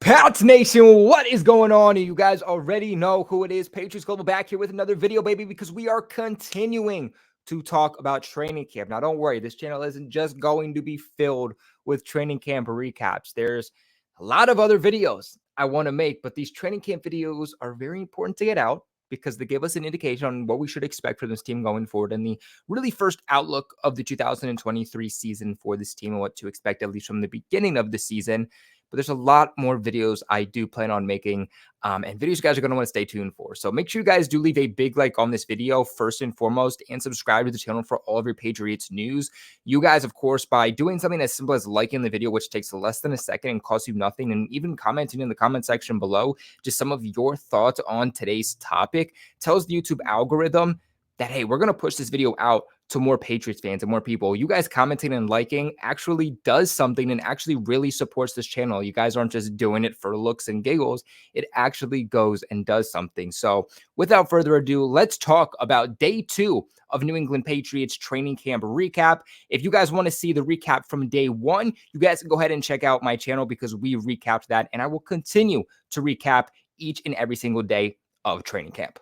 Pats Nation, what is going on? You guys already know who it is. Patriots Global back here with another video, baby, because we are continuing to talk about training camp. Now, don't worry, this channel isn't just going to be filled with training camp recaps. There's a lot of other videos I want to make, but these training camp videos are very important to get out because they give us an indication on what we should expect for this team going forward and the really first outlook of the 2023 season for this team and what to expect, at least from the beginning of the season. But there's a lot more videos I do plan on making and videos you guys are going to want to stay tuned for. So make sure you guys do leave a big like on this video first and foremost and subscribe to the channel for all of your Patriots news. You guys, of course, by doing something as simple as liking the video, which takes less than a second and costs you nothing, and even commenting in the comment section below just some of your thoughts on today's topic, tells the YouTube algorithm that, hey, we're going to push this video out to more Patriots fans and more people. You guys commenting and liking actually does something and actually really supports this channel. You guys aren't just doing it for looks and giggles. It actually goes and does something. So without further ado, let's talk about day 2 of New England Patriots training camp recap. If you guys want to see the recap from day 1, you guys can go ahead and check out my channel because we recapped that, and I will continue to recap each and every single day of training camp.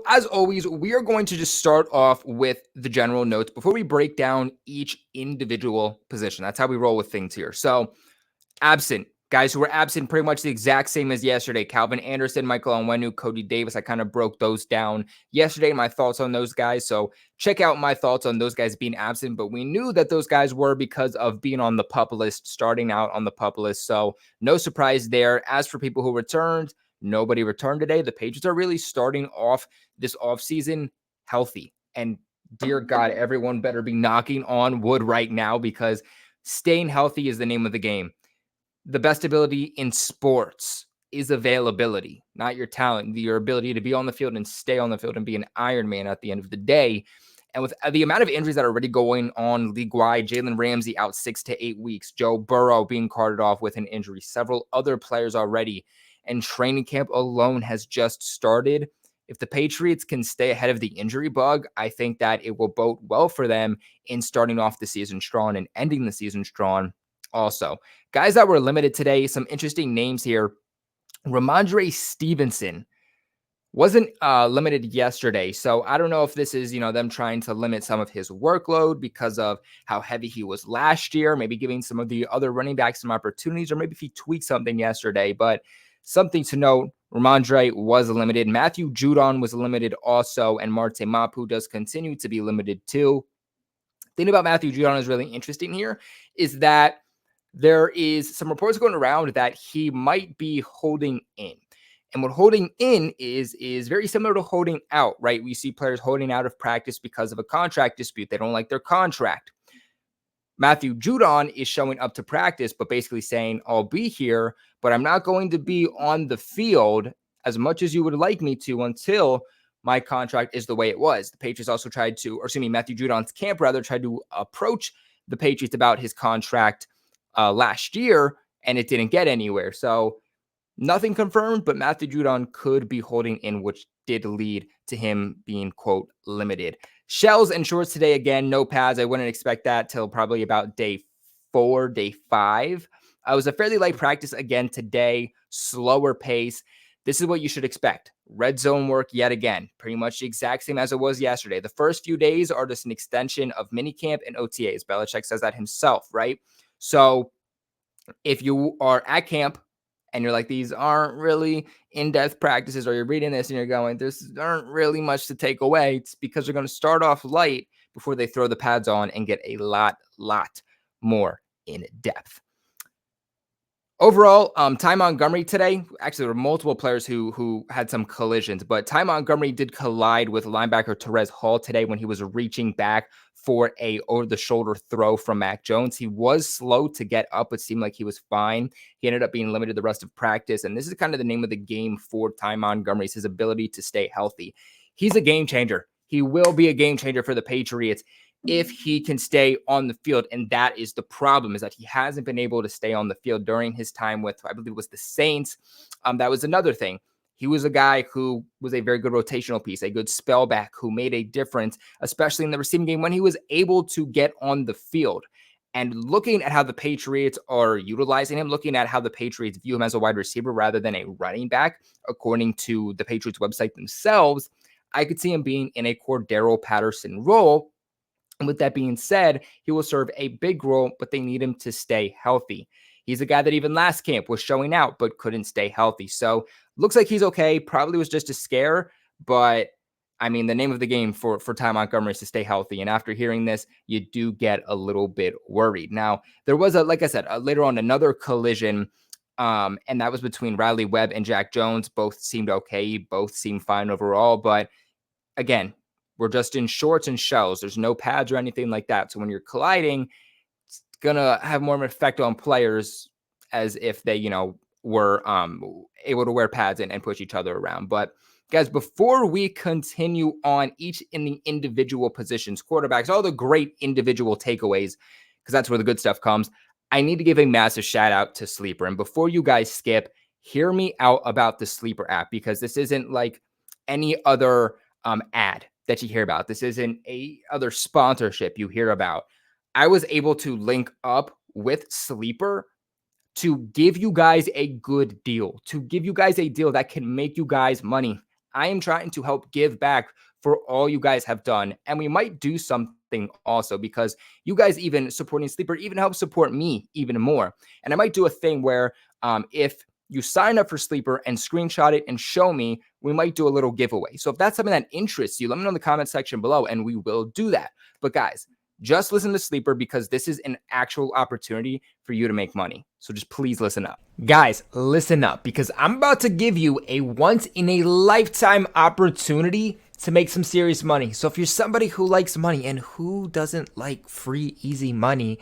As always, we are going to just start off with the general notes before we break down each individual position. That's how we roll with things here. So, absent. Guys who were absent pretty much the exact same as yesterday. Calvin Anderson, Michael Onwenu, Cody Davis. I kind of broke those down yesterday, my thoughts on those guys. So check out my thoughts on those guys being absent. But we knew that those guys were because of being on the PUP list, starting out on the PUP list. So no surprise there. As for people who returned, nobody returned today. The Patriots are really starting off this offseason healthy. And dear God, everyone better be knocking on wood right now because staying healthy is the name of the game. The best ability in sports is availability, not your talent, your ability to be on the field and stay on the field and be an Iron Man at the end of the day. And with the amount of injuries that are already going on league-wide, Jalen Ramsey out 6 to 8 weeks, Joe Burrow being carted off with an injury, several other players already, and training camp alone has just started. If the Patriots can stay ahead of the injury bug, I think that it will bode well for them in starting off the season strong and ending the season strong. Also, guys that were limited today, some interesting names here. Ramondre Stevenson wasn't limited yesterday, so I don't know if this is, them trying to limit some of his workload because of how heavy he was last year, maybe giving some of the other running backs some opportunities, or maybe if he tweaked something yesterday. But something to note, Ramondre was limited. Matthew Judon was limited also, and Marte Mapu does continue to be limited too. The thing about Matthew Judon is really interesting here is that there is some reports going around that he might be holding in. And what holding in is very similar to holding out, right? We see players holding out of practice because of a contract dispute. They don't like their contract. Matthew Judon is showing up to practice, but basically saying, I'll be here, but I'm not going to be on the field as much as you would like me to until my contract is the way it was. The Patriots also tried to, or excuse me, Matthew Judon's camp rather tried to approach the Patriots about his contract last year, and it didn't get anywhere. So nothing confirmed, but Matthew Judon could be holding in, which did lead to him being, quote, limited. Shells and shorts today, again, no pads. I wouldn't expect that till probably about day 4, day 5. It was a fairly light practice again today, slower pace. This is what you should expect. Red zone work yet again, pretty much the exact same as it was yesterday. The first few days are just an extension of minicamp and OTAs. Belichick says that himself, right? So if you are at camp and you're like, these aren't really in-depth practices, or you're reading this and you're going, there's aren't really much to take away, it's because they're going to start off light before they throw the pads on and get a lot more in depth. Overall, Ty Montgomery today, actually there were multiple players who had some collisions, but Ty Montgomery did collide with linebacker Terez Hall today when he was reaching back for a over-the-shoulder throw from Mac Jones. He was slow to get up. It seemed like he was fine. He ended up being limited the rest of practice, and this is kind of the name of the game for Ty Montgomery, is his ability to stay healthy. He's a game changer. He will be a game changer for the Patriots. if he can stay on the field. And that is the problem, is that he hasn't been able to stay on the field during his time with, I believe it was the Saints. That was another thing. He was a guy who was a very good rotational piece, a good spellback who made a difference, especially in the receiving game when he was able to get on the field. And looking at how the Patriots are utilizing him, looking at how the Patriots view him as a wide receiver rather than a running back, according to the Patriots website themselves, I could see him being in a Cordero Patterson role. And with that being said, he will serve a big role, but they need him to stay healthy. He's a guy that even last camp was showing out, but couldn't stay healthy. So looks like he's okay. Probably was just a scare, but I mean, the name of the game for Ty Montgomery is to stay healthy. And after hearing this, you do get a little bit worried. Now, there was like I said, later on another collision, and that was between Riley Webb and Jack Jones. Both seemed okay. Both seemed fine overall. But again, we're just in shorts and shells. There's no pads or anything like that. So when you're colliding, it's going to have more of an effect on players as if they, were able to wear pads and push each other around. But guys, before we continue on each in the individual positions, quarterbacks, all the great individual takeaways, because that's where the good stuff comes, I need to give a massive shout out to Sleeper. And before you guys skip, hear me out about the Sleeper app, because this isn't like any other ad that you hear about. This isn't a other sponsorship you hear about. I was able to link up with Sleeper to give you guys a good deal, to give you guys a deal that can make you guys money. I am trying to help give back for all you guys have done. And we might do something also, because you guys even supporting Sleeper even helps support me even more. And I might do a thing where if you sign up for Sleeper and screenshot it and show me, we might do a little giveaway. So if that's something that interests you, let me know in the comment section below and we will do that. But guys, just listen to Sleeper, because this is an actual opportunity for you to make money. So just please listen up. Guys, listen up, because I'm about to give you a once in a lifetime opportunity to make some serious money. So if you're somebody who likes money, and who doesn't like free, easy money,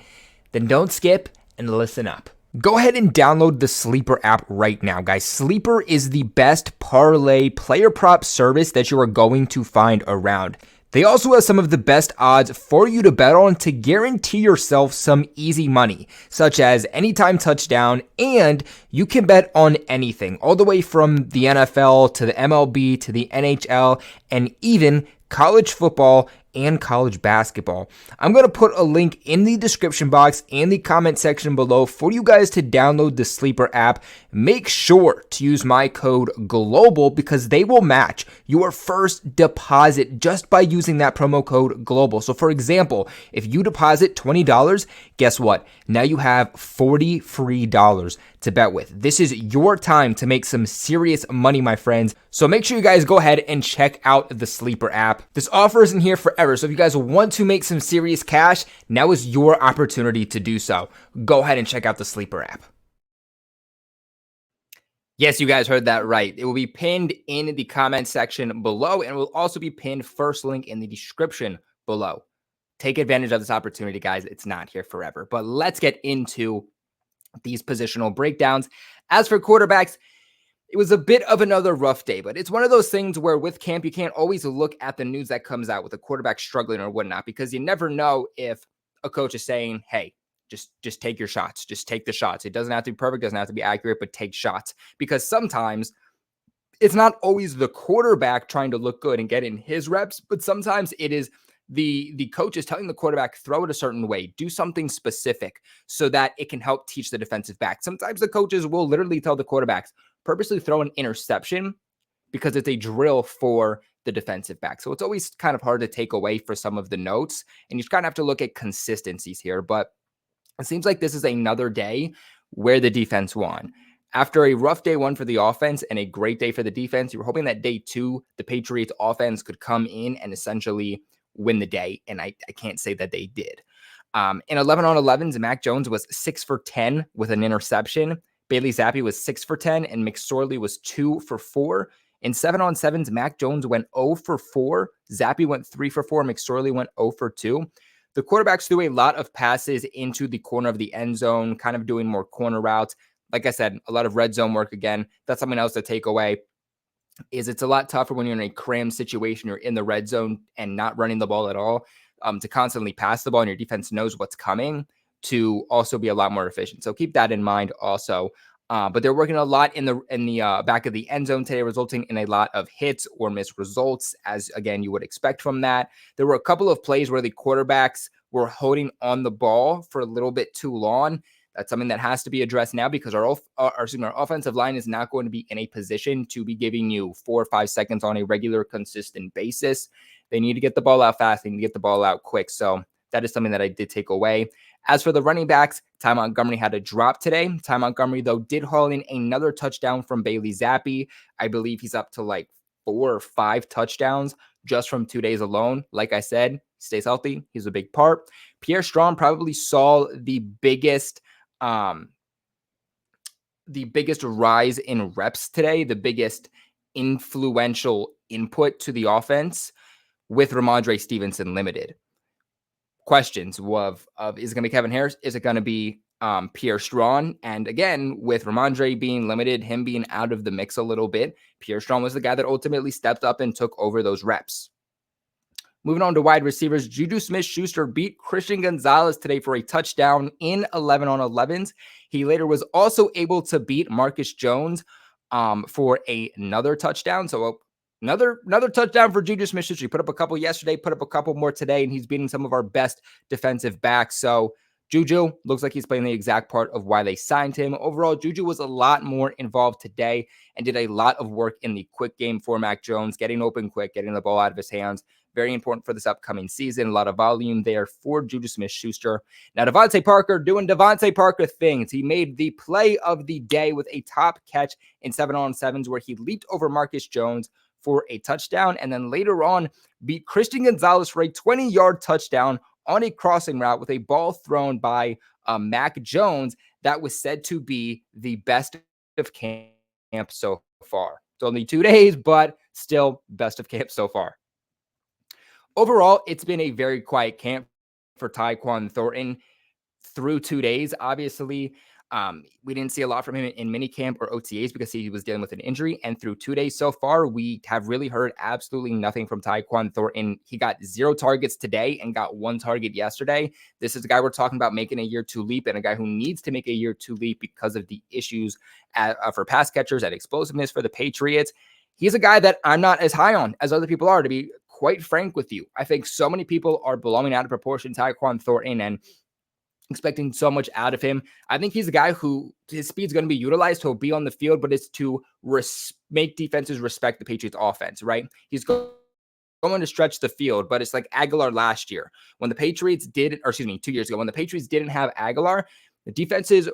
then don't skip and listen up. Go ahead and download the Sleeper app right now, guys. Sleeper is the best parlay player prop service that you are going to find around. They also have some of the best odds for you to bet on to guarantee yourself some easy money, such as anytime touchdown, and you can bet on anything, all the way from the NFL to the MLB to the NHL, and even college football and college basketball. I'm going to put a link in the description box and the comment section below for you guys to download the Sleeper app. Make sure to use my code GLOBAL, because they will match your first deposit just by using that promo code GLOBAL. So for example, if you deposit $20, guess what? Now you have $40 free to bet with. This is your time to make some serious money, my friends. So make sure you guys go ahead and check out the Sleeper app. This offer isn't here forever, so if you guys want to make some serious cash, now is your opportunity to do so. Go ahead and check out the Sleeper app. Yes, you guys heard that right. It will be pinned in the comment section below, and will also be pinned first link in the description below. Take advantage of this opportunity, guys. It's not here forever. But let's get into these positional breakdowns. As for quarterbacks, it was a bit of another rough day, but it's one of those things where with camp, you can't always look at the news that comes out with a quarterback struggling or whatnot, because you never know if a coach is saying, hey, just take your shots. Just take the shots. It doesn't have to be perfect, doesn't have to be accurate, but take shots. Because sometimes it's not always the quarterback trying to look good and get in his reps, but sometimes it is the coach is telling the quarterback, throw it a certain way, do something specific so that it can help teach the defensive back. Sometimes the coaches will literally tell the quarterbacks, purposely throw an interception because it's a drill for the defensive back. So it's always kind of hard to take away for some of the notes, and you just kind of have to look at consistencies here. But it seems like this is another day where the defense won. After a rough day one for the offense and a great day for the defense, you were hoping that day two, the Patriots offense could come in and essentially win the day. And I can't say that they did. In 11 on 11s, Mac Jones was 6 for 10 with an interception. Bailey Zappi was 6 for 10, and McSorley was 2 for 4. In 7 on 7s, Mac Jones went 0 for 4. Zappi went 3 for 4. McSorley went 0 for 2. The quarterbacks threw a lot of passes into the corner of the end zone, kind of doing more corner routes. Like I said, a lot of red zone work again. That's something else to take away. Is it's a lot tougher when you're in a cram situation, you're in the red zone and not running the ball at all. to constantly pass the ball and your defense knows what's coming to also be a lot more efficient. So keep that in mind also. But they're working a lot in the back of the end zone today, resulting in a lot of hits or missed results, as again you would expect from that. There were a couple of plays where the quarterbacks were holding on the ball for a little bit too long. That's something that has to be addressed now because our offensive line is not going to be in a position to be giving you 4 or 5 seconds on a regular, consistent basis. They need to get the ball out fast. They need to get the ball out quick. So that is something that I did take away. As for the running backs, Ty Montgomery had a drop today. Ty Montgomery, though, did haul in another touchdown from Bailey Zappi. I believe he's up to like 4 or 5 touchdowns just from 2 days alone. Like I said, stays healthy. He's a big part. Pierre Strong probably saw the biggest rise in reps today, the biggest influential input to the offense with Ramondre Stevenson limited. Questions of is it going to be Kevin Harris? Is it going to be Pierre Strong? And again, with Ramondre being limited, him being out of the mix a little bit, Pierre Strong was the guy that ultimately stepped up and took over those reps. Moving on to wide receivers, JuJu Smith Schuster beat Christian Gonzalez today for a touchdown in 11 on 11s. He later was also able to beat Marcus Jones for another touchdown. So another touchdown for JuJu Smith Schuster. He put up a couple yesterday, put up a couple more today, and he's beating some of our best defensive backs. So JuJu looks like he's playing the exact part of why they signed him. Overall, JuJu was a lot more involved today and did a lot of work in the quick game for Mac Jones, getting open quick, getting the ball out of his hands. Very important for this upcoming season. A lot of volume there for JuJu Smith Schuster. Now, Devontae Parker doing Devontae Parker things. He made the play of the day with a top catch in 7-on-7s where he leaped over Marcus Jones for a touchdown, and then later on beat Christian Gonzalez for a 20-yard touchdown on a crossing route with a ball thrown by Mac Jones that was said to be the best of camp so far. It's only 2 days, but still best of camp so far. Overall, it's been a very quiet camp for Tyquan Thornton through 2 days. Obviously, we didn't see a lot from him in minicamp or OTAs because he was dealing with an injury. And through 2 days so far, we have really heard absolutely nothing from Tyquan Thornton. He got 0 targets today and got 1 target yesterday. This is a guy we're talking about making a year 2 leap and a guy who needs to make a year 2 leap because of the issues for pass catchers and explosiveness for the Patriots. He's a guy that I'm not as high on as other people are, to be quite frank with you. I think so many people are blowing out of proportion Tyquan Thornton and expecting so much out of him. I think he's a guy who his speed's going to be utilized. He'll be on the field, but it's to make defenses respect the Patriots offense, right? He's going to stretch the field, but it's like Aguilar last year when the Patriots 2 years ago, when the Patriots didn't have Aguilar, the defenses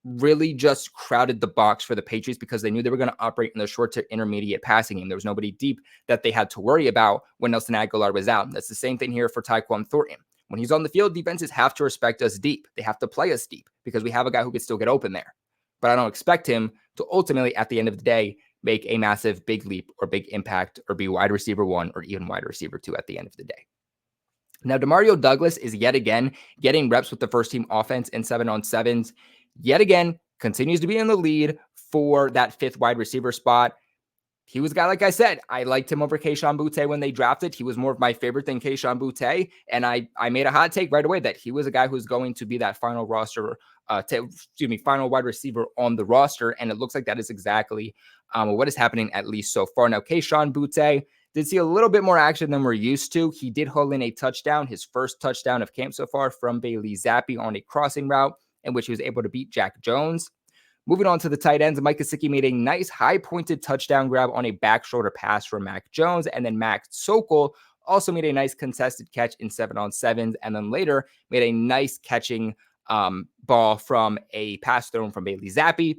really just crowded the box for the Patriots because they knew they were going to operate in the short to intermediate passing game. There was nobody deep that they had to worry about when Nelson Aguilar was out. That's the same thing here for Tyquan Thornton. When he's on the field, defenses have to respect us deep. They have to play us deep because we have a guy who can still get open there. But I don't expect him to ultimately, at the end of the day, make a massive big leap or big impact or be wide receiver 1 or even wide receiver 2 at the end of the day. Now, Demario Douglas is yet again getting reps with the first team offense in 7-on-7s. Yet again, continues to be in the lead for that 5th wide receiver spot. He was a guy, like I said, I liked him over Kayshon Boutte when they drafted. He was more of my favorite than Kayshon Boutte. And I made a hot take right away that he was a guy who's going to be that final final wide receiver on the roster. And it looks like that is exactly what is happening, at least so far. Now, Kayshon Boutte did see a little bit more action than we're used to. He did haul in a touchdown, his first touchdown of camp so far from Bailey Zappi on a crossing route in which he was able to beat Jack Jones. Moving on to the tight ends, Mike Gesicki made a nice high-pointed touchdown grab on a back shoulder pass from Mac Jones, and then Max Sokol also made a nice contested catch in 7-on-7s, and then later made a nice catching ball from a pass thrown from Bailey Zappi.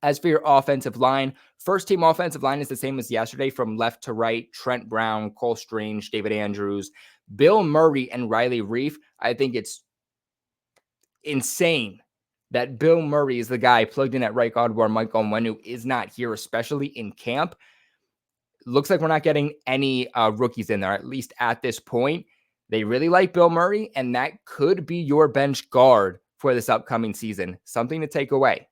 As for your offensive line, first team offensive line is the same as yesterday from left to right. Trent Brown, Cole Strange, David Andrews, Bill Murray, and Riley Reif. I think it's insane that Bill Murray is the guy plugged in at right guard where Mike Onwenu is not here, especially in camp. Looks like we're not getting any rookies in there, at least at this point. They really like Bill Murray, and that could be your bench guard for this upcoming season. Something to take away.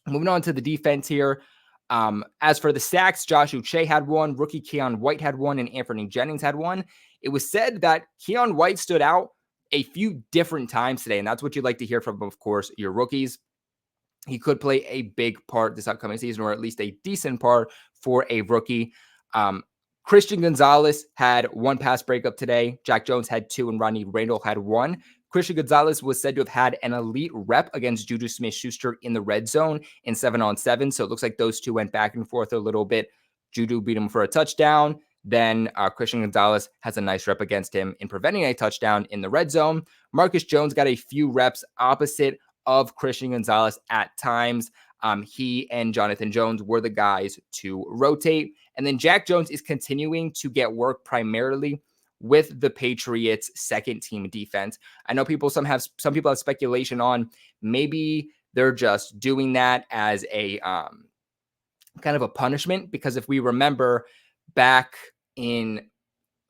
Moving on to the defense here. As for the sacks, Josh Uche had 1, rookie Keon White had 1, and Anthony Jennings had 1. it was said that Keion White stood out a few different times today, and that's what you'd like to hear from, of course, your rookies. He could play a big part this upcoming season, or at least a decent part for a rookie. Christian Gonzalez had one pass breakup today. Jack Jones had two, and Ronnie Randall had one. Christian Gonzalez was said to have had an elite rep against JuJu Smith Schuster in the red zone in 7-on-7. So it looks like those two went back and forth a little bit. JuJu beat him for a touchdown. Then Christian Gonzalez has a nice rep against him in preventing a touchdown in the red zone. Marcus Jones got a few reps opposite of Christian Gonzalez at times. He and Jonathan Jones were the guys to rotate. And then Jack Jones is continuing to get work primarily with the Patriots' second team defense. I know some people have speculation on maybe they're just doing that as a kind of a punishment, because if we remember back in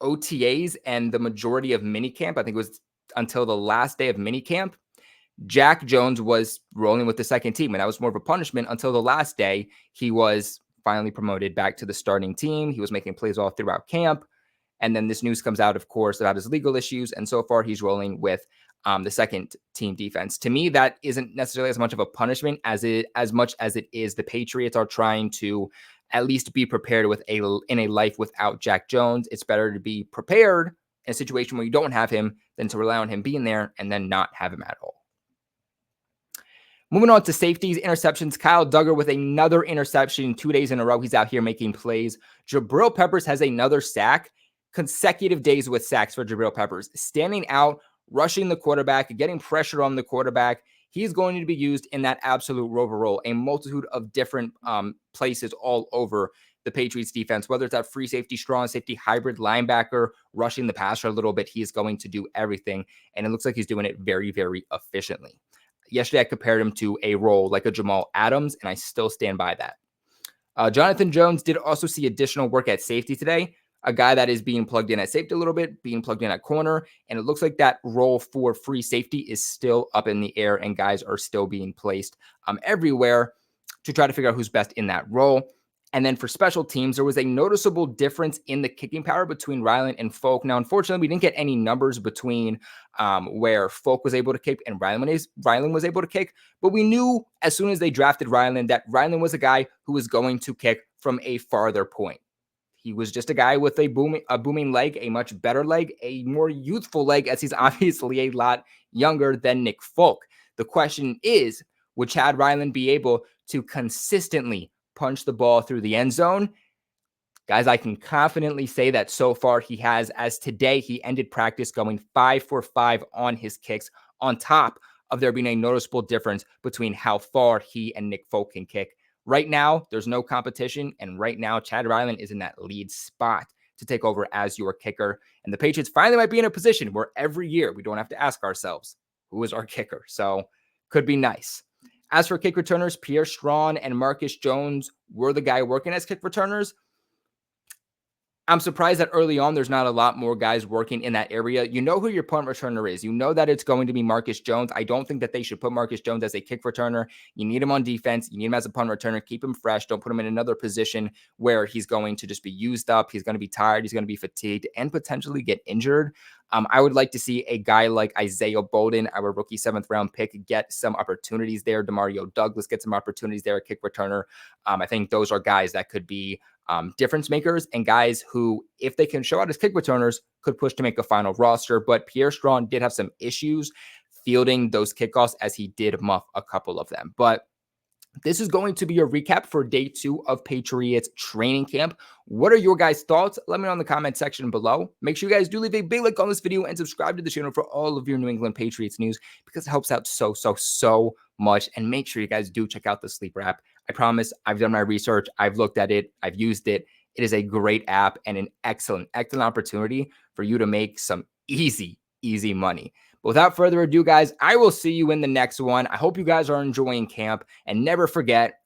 OTAs and the majority of minicamp, I think it was until the last day of minicamp, Jack Jones was rolling with the second team, and that was more of a punishment until the last day. He was finally promoted back to the starting team. He was making plays all throughout camp. And then this news comes out, of course, about his legal issues. And so far, he's rolling with the second team defense. To me, that isn't necessarily as much of a punishment as much as it is the Patriots are trying to at least be prepared in a life without Jack Jones. It's better to be prepared in a situation where you don't have him than to rely on him being there and then not have him at all. Moving on to safeties, interceptions. Kyle Duggar with another interception 2 days in a row. He's out here making plays. Jabril Peppers has another sack. Consecutive days with sacks for Jabril Peppers. Standing out, rushing the quarterback, getting pressure on the quarterback. He's going to be used in that absolute rover role, a multitude of different places all over the Patriots defense, whether it's that free safety, strong safety, hybrid linebacker, rushing the passer a little bit. He's going to do everything, and it looks like he's doing it very, very efficiently. Yesterday, I compared him to a role like a Jamal Adams, and I still stand by that. Jonathan Jones did also see additional work at safety today, a guy that is being plugged in at safety a little bit, being plugged in at corner, and it looks like that role for free safety is still up in the air, and guys are still being placed everywhere to try to figure out who's best in that role. And then for special teams, there was a noticeable difference in the kicking power between Ryland and Folk. Now, unfortunately, we didn't get any numbers between where Folk was able to kick and Ryland was able to kick. But we knew as soon as they drafted Ryland that Ryland was a guy who was going to kick from a farther point. He was just a guy with a booming leg, a much better leg, a more youthful leg, as he's obviously a lot younger than Nick Folk. The question is, would Chad Ryland be able to consistently punch the ball through the end zone? Guys, I can confidently say that so far he has, as today he ended practice going 5 for 5 on his kicks, on top of there being a noticeable difference between how far he and Nick Folk can kick. Right now, there's no competition, and right now, Chad Ryland is in that lead spot to take over as your kicker. And the Patriots finally might be in a position where every year we don't have to ask ourselves, who is our kicker? So, could be nice. As for kick returners, Pierre Strachan and Marcus Jones were the guy working as kick returners. I'm surprised that early on there's not a lot more guys working in that area. You know who your punt returner is. You know that it's going to be Marcus Jones. I don't think that they should put Marcus Jones as a kick returner. You need him on defense. You need him as a punt returner. Keep him fresh. Don't put him in another position where he's going to just be used up. He's going to be tired. He's going to be fatigued and potentially get injured. I would like to see a guy like Isaiah Bolden, our rookie 7th-round pick, get some opportunities there. Demario Douglas get some opportunities there at kick returner. I think those are guys that could be difference makers and guys who, if they can show out as kick returners, could push to make a final roster. But Pierre Strachan did have some issues fielding those kickoffs, as he did muff a couple of them. But this is going to be a recap for day 2 of Patriots training camp. What are your guys' thoughts? Let me know in the comment section below. Make sure you guys do leave a big like on this video and subscribe to the channel for all of your New England Patriots news, because it helps out so much. And make sure you guys do check out the Sleeper app. I promise I've done my research. I've looked at it. I've used it. It is a great app and an excellent opportunity for you to make some easy money. But without further ado, guys, I will see you in the next one. I hope you guys are enjoying camp, and never forget,